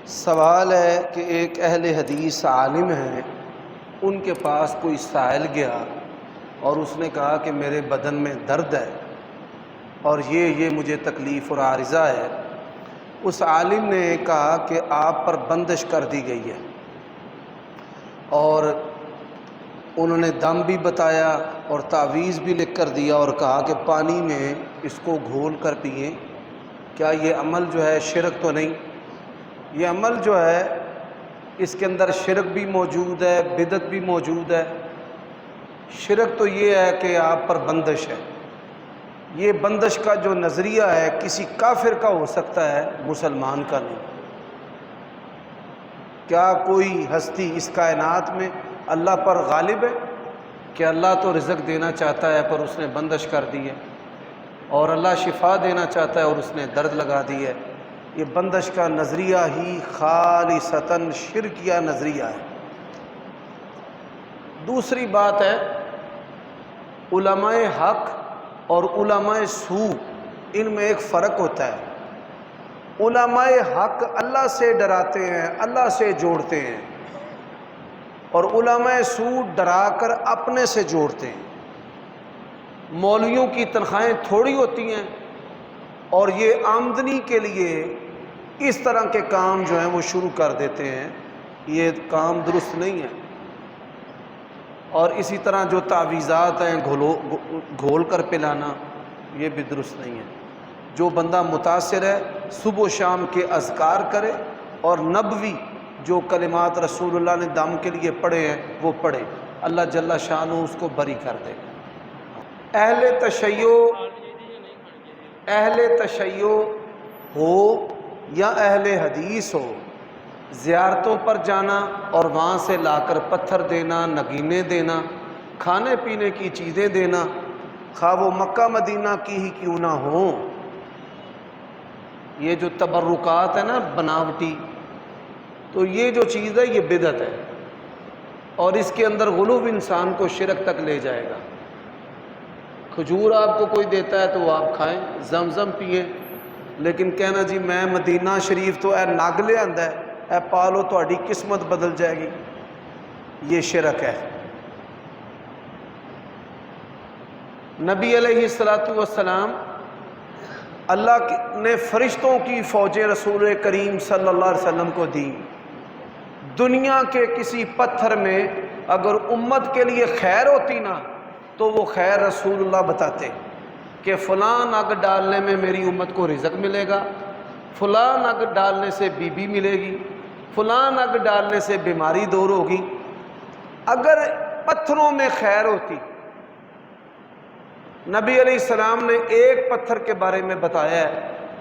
سوال ہے کہ ایک اہل حدیث عالم ہیں، ان کے پاس کوئی سائل گیا اور اس نے کہا کہ میرے بدن میں درد ہے اور یہ مجھے تکلیف اور عارضہ ہے۔ اس عالم نے کہا کہ آپ پر بندش کر دی گئی ہے، اور انہوں نے دم بھی بتایا اور تعویذ بھی لکھ کر دیا اور کہا کہ پانی میں اس کو گھول کر پئیں۔ کیا یہ عمل جو ہے شرک تو نہیں؟ یہ عمل جو ہے اس کے اندر شرک بھی موجود ہے، بدعت بھی موجود ہے۔ شرک تو یہ ہے کہ آپ پر بندش ہے۔ یہ بندش کا جو نظریہ ہے کسی کافر کا ہو سکتا ہے، مسلمان کا نہیں۔ کیا کوئی ہستی اس کائنات میں اللہ پر غالب ہے کہ اللہ تو رزق دینا چاہتا ہے پر اس نے بندش کر دی ہے، اور اللہ شفا دینا چاہتا ہے اور اس نے درد لگا دی ہے؟ یہ بندش کا نظریہ ہی خالصتاً شرکیہ نظریہ ہے۔ دوسری بات ہے، علماء حق اور علماء سوء، ان میں ایک فرق ہوتا ہے۔ علماء حق اللہ سے ڈراتے ہیں، اللہ سے جوڑتے ہیں، اور علماء سوء ڈرا کر اپنے سے جوڑتے ہیں۔ مولویوں کی تنخواہیں تھوڑی ہوتی ہیں اور یہ آمدنی کے لیے اس طرح کے کام جو ہیں وہ شروع کر دیتے ہیں، یہ کام درست نہیں ہے۔ اور اسی طرح جو تعویذات ہیں گھول کر پلانا، یہ بھی درست نہیں ہے۔ جو بندہ متاثر ہے صبح و شام کے اذکار کرے، اور نبوی جو کلمات رسول اللہ نے دم کے لیے پڑھے ہیں وہ پڑھے، اللہ جل شانہ اس کو بری کر دے گا۔ اہل تشیع ہو یا اہل حدیث ہو، زیارتوں پر جانا اور وہاں سے لا کر پتھر دینا، نگینے دینا، کھانے پینے کی چیزیں دینا، خواہ وہ مکہ مدینہ کی ہی کیوں نہ ہوں، یہ جو تبرکات ہے نا بناوٹی، تو یہ جو چیز ہے یہ بدعت ہے، اور اس کے اندر غلو انسان کو شرک تک لے جائے گا۔ کھجور آپ کو کوئی دیتا ہے تو وہ آپ کھائیں، زمزم پئیں، لیکن کہنا جی میں مدینہ شریف تو اے نگ لے آندا ہے، اے پالو تہاڈی قسمت بدل جائے گی، یہ شرک ہے۔ نبی علیہ السلام، اللہ نے فرشتوں کی فوجیں رسول کریم صلی اللہ علیہ وسلم کو دی۔ دنیا کے کسی پتھر میں اگر امت کے لیے خیر ہوتی نا تو وہ خیر رسول اللہ بتاتے کہ فلاں نگ ڈالنے میں میری امت کو رزق ملے گا، فلاں نگ ڈالنے سے بیوی ملے گی، فلاں نگ ڈالنے سے بیماری دور ہوگی۔ اگر پتھروں میں خیر ہوتی، نبی علیہ السلام نے ایک پتھر کے بارے میں بتایا ہے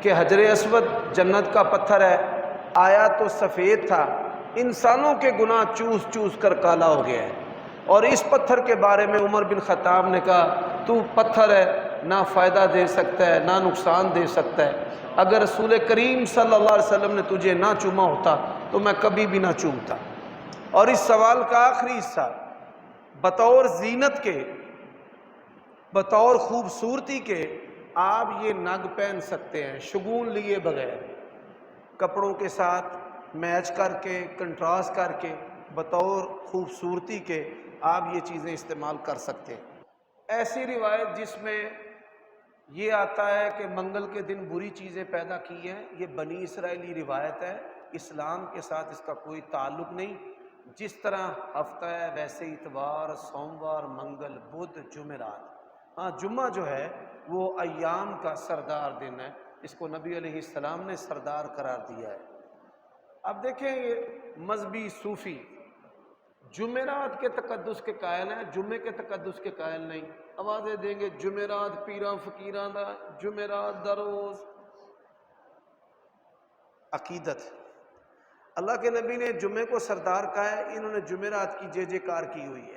کہ حجر اسود جنت کا پتھر ہے، آیا تو سفید تھا، انسانوں کے گناہ چوس چوس کر کالا ہو گیا ہے، اور اس پتھر کے بارے میں عمر بن خطاب نے کہا تو پتھر ہے، نہ فائدہ دے سکتا ہے نہ نقصان دے سکتا ہے، اگر رسول کریم صلی اللہ علیہ وسلم نے تجھے نہ چوما ہوتا تو میں کبھی بھی نہ چومتا۔ اور اس سوال کا آخری حصہ، بطور زینت کے، بطور خوبصورتی کے آپ یہ نگ پہن سکتے ہیں شگون لیے بغیر، کپڑوں کے ساتھ میچ کر کے، کنٹراسٹ کر کے، بطور خوبصورتی کے آپ یہ چیزیں استعمال کر سکتے ہیں۔ ایسی روایت جس میں یہ آتا ہے کہ منگل کے دن بری چیزیں پیدا کی ہیں، یہ بنی اسرائیلی روایت ہے، اسلام کے ساتھ اس کا کوئی تعلق نہیں۔ جس طرح ہفتہ ہے ویسے اتوار، سوموار، منگل، بدھ، جمعرات۔ ہاں، جمعہ جو ہے وہ ایام کا سردار دن ہے، اس کو نبی علیہ السلام نے سردار قرار دیا ہے۔ اب دیکھیں یہ مذہبی صوفی جمعرات کے تقدس کے قائل ہیں، جمعے کے تقدس کے قائل نہیں، آوازیں دیں گے جمعرات پیراں فقیراں دا، جمعرات دا روز۔ عقیدت، اللہ کے نبی نے جمعے کو سردار کہا ہے، انہوں نے جمعرات کی جے جے کار کی ہوئی ہے۔